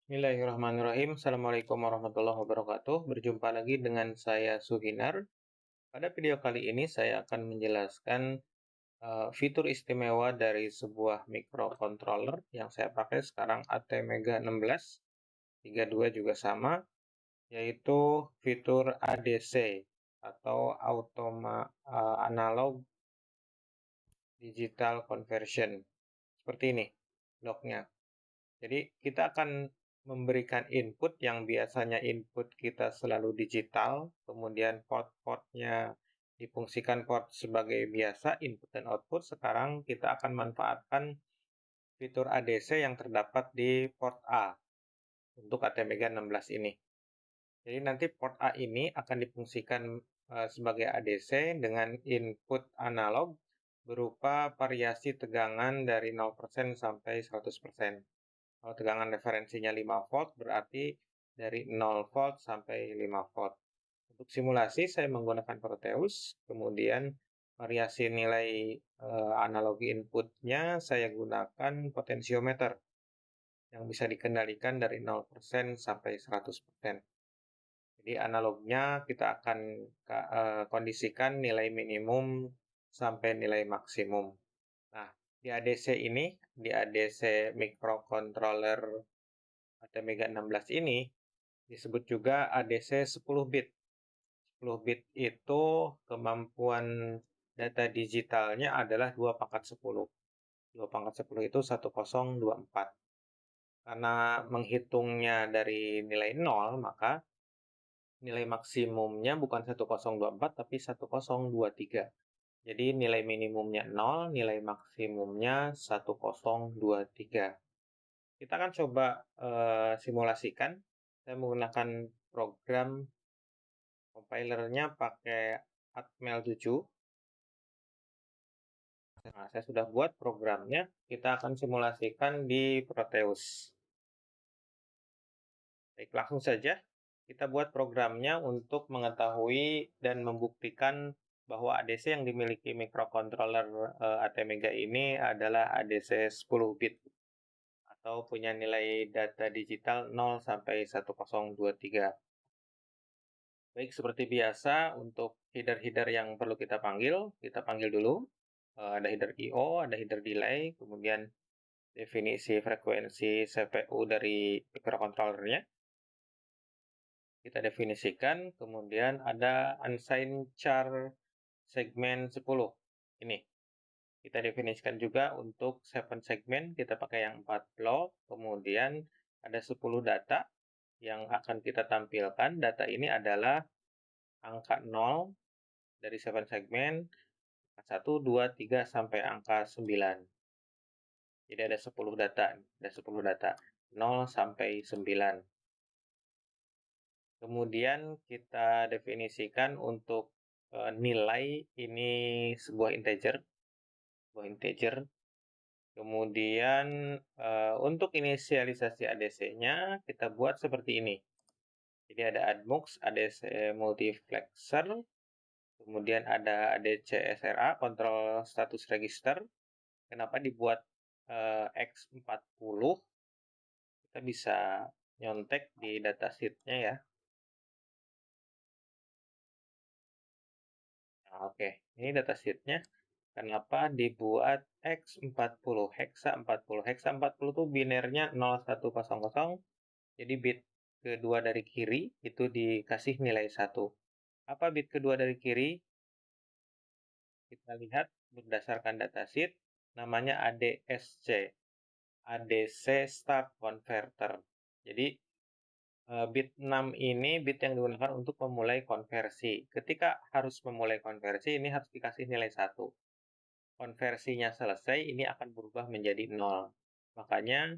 Bismillahirrahmanirrahim. Assalamualaikum warahmatullahi wabarakatuh. Berjumpa lagi dengan saya Suhinar. Pada video kali ini saya akan menjelaskan fitur istimewa dari sebuah microcontroller yang saya pakai sekarang ATmega 16. 32 juga sama, yaitu fitur ADC atau Analog Digital Conversion. Seperti ini bloknya. Jadi kita akan memberikan input yang biasanya input kita selalu digital, kemudian port-portnya difungsikan port sebagai biasa, input dan output. Sekarang kita akan manfaatkan fitur ADC yang terdapat di port A untuk ATmega 16 ini. Jadi nanti port A ini akan difungsikan sebagai ADC dengan input analog berupa variasi tegangan dari 0% sampai 100%. Kalau tegangan referensinya 5 volt, berarti dari 0 volt sampai 5 volt. Untuk simulasi, saya menggunakan Proteus, kemudian variasi nilai analogi inputnya saya gunakan potensiometer yang bisa dikendalikan dari 0% sampai 100%. Jadi analognya kita akan kondisikan nilai minimum sampai nilai maksimum. Nah, di ADC ini, di ADC microcontroller ATmega 16 ini disebut juga ADC 10 bit. 10 bit itu kemampuan data digitalnya adalah 2 pangkat 10. 2 pangkat 10 itu 1024. Karena menghitungnya dari nilai 0, maka nilai maksimumnya bukan 1024 tapi 1023. Jadi nilai minimumnya 0, nilai maksimumnya 1023. Kita akan coba simulasikan. Saya menggunakan program compilernya pakai Atmel 7. Nah, saya sudah buat programnya. Kita akan simulasikan di Proteus. Baik, langsung saja kita buat programnya untuk mengetahui dan membuktikan bahwa ADC yang dimiliki microcontroller ATmega ini adalah ADC 10 bit atau punya nilai data digital 0 sampai 1023. Baik, seperti biasa untuk header-header yang perlu kita panggil dulu. Ada header I/O, ada header delay, kemudian definisi frekuensi CPU dari microcontrollernya. Kita definisikan, kemudian ada unsigned char segmen 10. Ini. Kita definisikan juga untuk 7 segmen, kita pakai yang 4 block, kemudian ada 10 data yang akan kita tampilkan. Data ini adalah angka 0 dari 7 segmen, 1, 2, 3, sampai angka 9. Jadi ada 10 data, 0 sampai 9. Kemudian kita definisikan untuk nilai ini sebuah integer. Kemudian untuk inisialisasi ADC-nya kita buat seperti ini. Jadi ada ADMUX, ADC multiplexer, kemudian ada ADC SRA, control status register. Kenapa dibuat X40? Kita bisa nyontek di datasheet-nya ya. Nah, oke, ini datasheet-nya. Kenapa dibuat X40, hexa 40? Hexa 40 itu binernya 0100, jadi bit kedua dari kiri itu dikasih nilai 1. Apa bit kedua dari kiri? Kita lihat berdasarkan datasheet, namanya ADSC, ADC Start Converter. Jadi bit 6 ini bit yang digunakan untuk memulai konversi. Ketika harus memulai konversi, ini harus dikasih nilai 1. Konversinya selesai, ini akan berubah menjadi 0. Makanya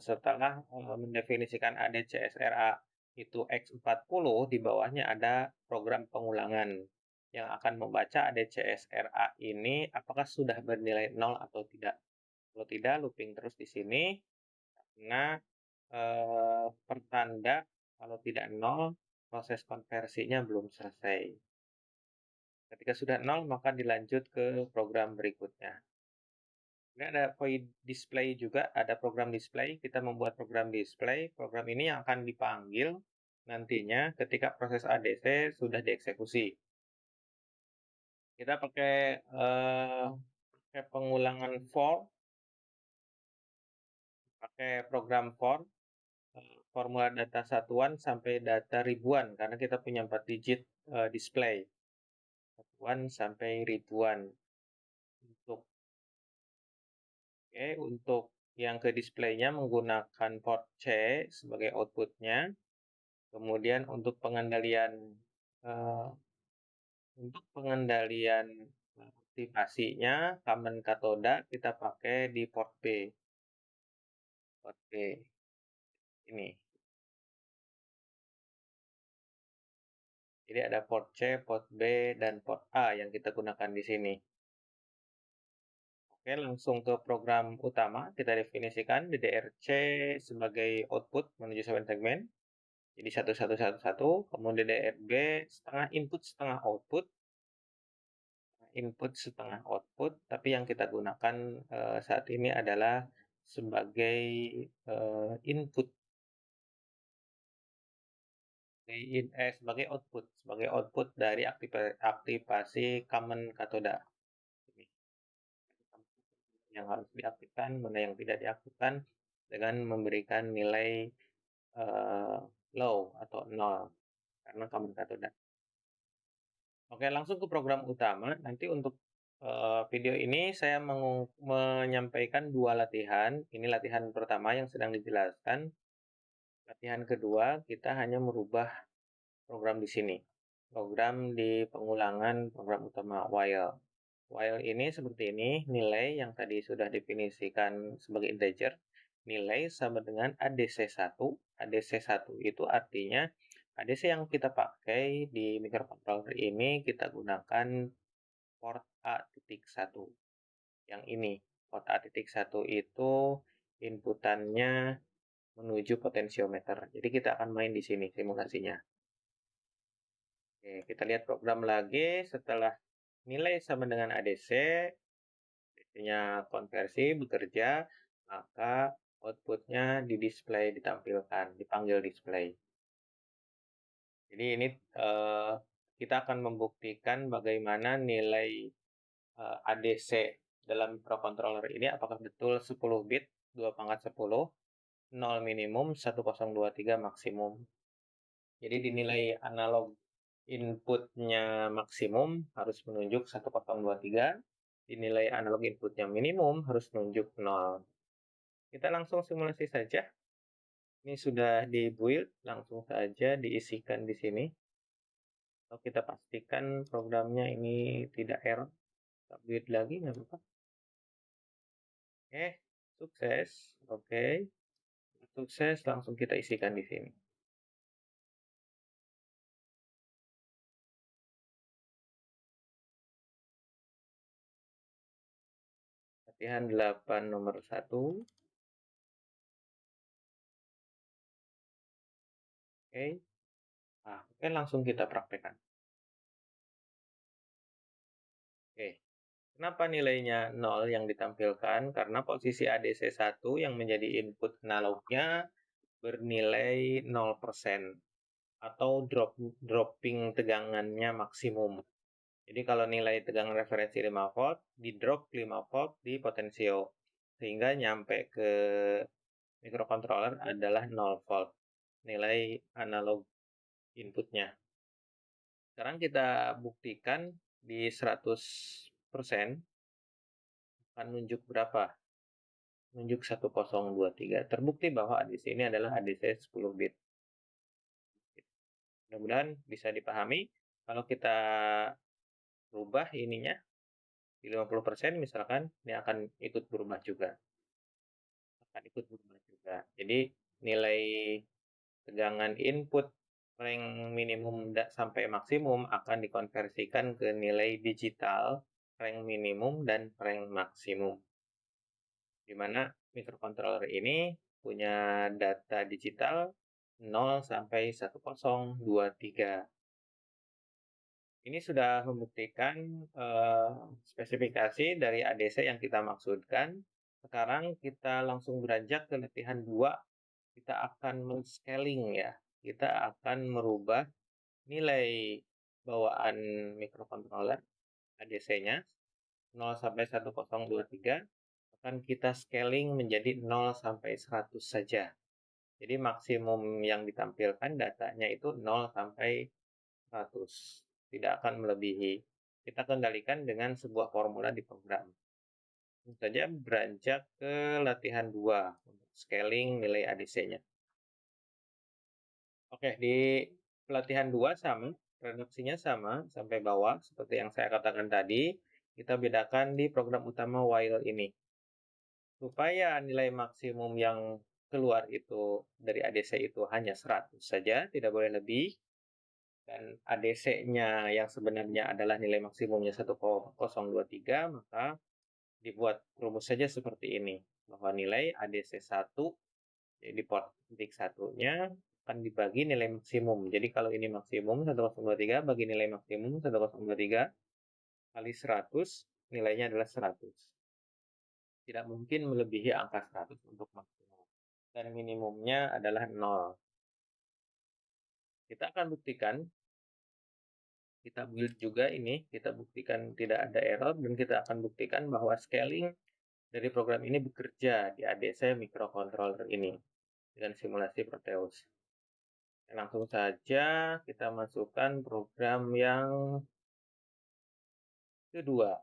setelah mendefinisikan ADCSRA itu X40, di bawahnya ada program pengulangan yang akan membaca ADCSRA ini apakah sudah bernilai 0 atau tidak. Kalau tidak, looping terus di sini karena pertanda kalau tidak 0, proses konversinya belum selesai. Ketika sudah 0, maka dilanjut ke program berikutnya. Ini ada void display juga, ada program display. Kita membuat program display. Program ini yang akan dipanggil nantinya ketika proses ADC sudah dieksekusi. Kita pakai pengulangan for, pakai program for, formula data satuan sampai data ribuan, karena kita punya 4 digit display. Satuan sampai ribuan. Untuk yang ke display-nya menggunakan port C sebagai output-nya. Kemudian untuk pengendalian aktivasinya, common katoda kita pakai di port B. Port B ini. Jadi ada port C, port B, dan port A yang kita gunakan di sini. Oke, langsung ke program utama. Kita definisikan DDRC sebagai output menuju 7 segmen. Jadi 1111, kemudian DDRB setengah input setengah output. Input setengah output, tapi yang kita gunakan saat ini adalah sebagai input, sebagai output dari aktivasi common katoda. Yang harus diaktifkan, mana yang tidak diaktifkan, dengan memberikan nilai low atau 0 karena common katoda. Oke, langsung ke program utama. Nanti untuk video ini saya menyampaikan 2 latihan. Ini latihan pertama yang sedang dijelaskan. Latihan kedua, kita hanya merubah program di sini. Program di pengulangan program utama while. While ini seperti ini, nilai yang tadi sudah definisikan sebagai integer, nilai sama dengan ADC1. ADC1 itu artinya ADC yang kita pakai di microcontroller ini kita gunakan port A.1. Yang ini, port A.1 itu inputannya menuju potensiometer. Jadi kita akan main di sini simulasinya. Oke, kita lihat program lagi. Setelah nilai sama dengan ADC, ADC-nya konversi, bekerja, maka outputnya di display ditampilkan, dipanggil display. Jadi ini kita akan membuktikan bagaimana nilai ADC dalam microcontroller ini apakah betul 10 bit, 2 pangkat 10, 0 minimum, 1023 maksimum. Jadi dinilai analog inputnya maksimum harus menunjuk 1023, dinilai analog inputnya minimum harus menunjuk 0. Kita langsung simulasi saja. Ini sudah di-build, langsung saja diisikan di sini. Kalau kita pastikan programnya ini tidak error, kita build lagi, nggak apa-apa. Oke, sukses. Oke, sukses, langsung kita isikan di sini. Latihan 8 nomor 1. Oke. Nah, oke, langsung kita praktekkan. Oke. Kenapa nilainya 0 yang ditampilkan? Karena posisi ADC1 yang menjadi input analognya bernilai 0% atau dropping tegangannya maksimum. Jadi kalau nilai tegangan referensi 5 volt, di drop 5 volt di potensio. Sehingga nyampe ke microcontroller adalah 0 volt. Nilai analog inputnya. Sekarang kita buktikan di 100% akan nunjuk berapa? Nunjuk 1023. Terbukti bahwa ADC ini adalah ADC 10 bit. Mudah-mudahan bisa dipahami. Kalau kita rubah ininya di 50% misalkan, ini akan ikut berubah juga. Jadi nilai tegangan input rank minimum sampai maksimum akan dikonversikan ke nilai digital rank minimum dan rank maksimum. Di mana microcontroller ini punya data digital 0 sampai 1023. Ini sudah membuktikan, spesifikasi dari ADC yang kita maksudkan. Sekarang kita langsung beranjak ke latihan 2. Kita akan men-scaling ya, kita akan merubah nilai bawaan microcontroller ADC-nya 0 sampai 1023 akan kita scaling menjadi 0 sampai 100 saja. Jadi maksimum yang ditampilkan datanya itu 0 sampai 100, tidak akan melebihi. Kita kendalikan dengan sebuah formula di program. Tentu saja beranjak ke latihan 2 untuk scaling nilai ADC-nya. Oke, di pelatihan 2 sama, reduksinya sama sampai bawah seperti yang saya katakan tadi. Kita bedakan di program utama while ini. Supaya nilai maksimum yang keluar itu dari ADC itu hanya 100 saja, tidak boleh lebih. Dan ADC-nya yang sebenarnya adalah nilai maksimumnya 1023, maka dibuat rumus saja seperti ini. Bahwa nilai ADC 1, jadi port titik 1-nya akan dibagi nilai maksimum. Jadi kalau ini maksimum 1023 bagi nilai maksimum 1023 kali 100, nilainya adalah 100. Tidak mungkin melebihi angka 100 untuk maksimum. Dan minimumnya adalah 0. Kita akan buktikan, kita build juga ini, kita buktikan tidak ada error, dan kita akan buktikan bahwa scaling dari program ini bekerja di ADC microcontroller ini dengan simulasi Proteus. Langsung saja kita masukkan program yang kedua.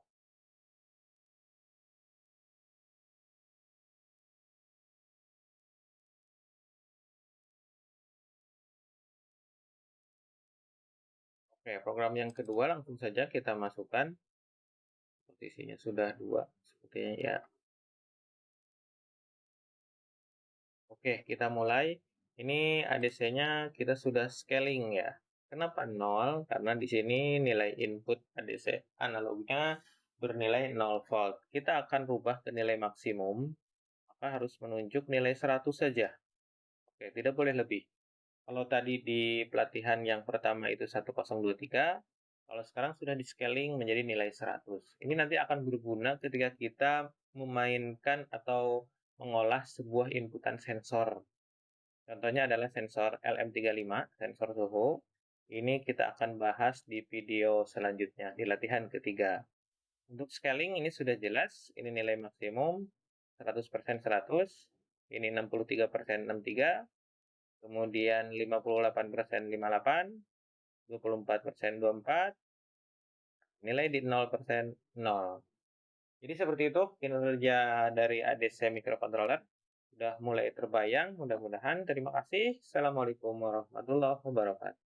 Oke, program yang kedua langsung saja kita masukkan. Posisinya sudah 2, sepertinya ya. Oke, kita mulai. Ini ADC-nya kita sudah scaling ya. Kenapa 0? Karena di sini nilai input ADC analognya bernilai 0 volt. Kita akan rubah ke nilai maksimum, maka harus menunjuk nilai 100 saja. Oke, tidak boleh lebih. Kalau tadi di pelatihan yang pertama itu 1023, kalau sekarang sudah di scaling menjadi nilai 100. Ini nanti akan berguna ketika kita memainkan atau mengolah sebuah inputan sensor. Contohnya adalah sensor LM35, sensor suhu. Ini kita akan bahas di video selanjutnya, di latihan ketiga. Untuk scaling ini sudah jelas, ini nilai maksimum 100% 100, ini 63% 63, kemudian 58% 58, 24% 24, nilai di 0% 0. Jadi seperti itu kinerja dari ADC microcontroller. Sudah mulai terbayang, mudah-mudahan. Terima kasih. Assalamualaikum warahmatullahi wabarakatuh.